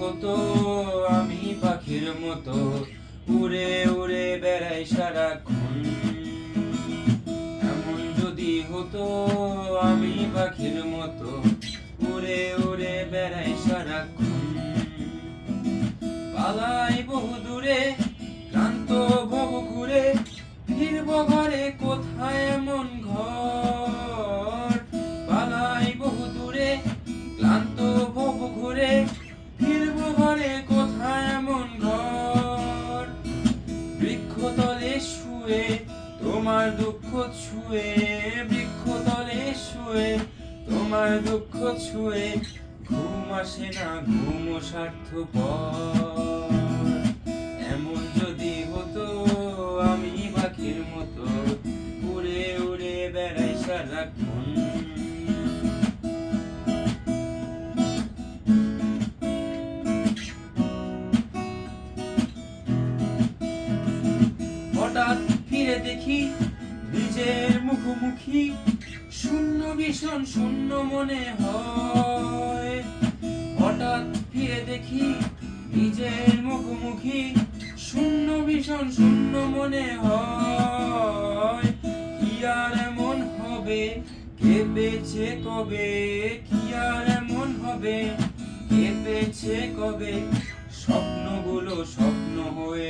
হতো আমি পাখির মতো উড়ে উড়ে বেড়াই সারাক্ষণ। এমন যদি হতো আমি পাখির মতো উড়ে উড়ে বেড়াই সারাক্ষণ। পালাই বহু দূরে ক্লান্ত ভব ঘুরে ফিরব ঘরে কোথায় এমন ঘর। পালাই বহু দূরে ক্লান্ত ভব ঘুরে ফিরব ঘরে কোথায় এমন ঘর। বৃক্ষতলে শুয়ে তোমার দুঃখ ছুঁয়ে, বৃক্ষতলে শুয়ে তোমার দুঃখ ছুঁয়ে ঘুম আসে না, ঘুম স্বার্থপর। এমন যদি হতো আমি পাখির মতো উড়ে উড়ে বেড়াই সারাক্ষণ। হঠাৎ ফিরে দেখি নিজের মুখোমুখি, শূন্য ভীষণ শূন্য মনে হয়। হঠাৎ ফিরে দেখি নিজের মুখোমুখি, শূন্য ভীষণ শূন্য মনে হয়। কি আর এমন হবে কেঁপেছে কবে, কি আর এমন হবে কেঁপেছে কবে, স্বপ্নগুলো স্বপ্ন হয়ে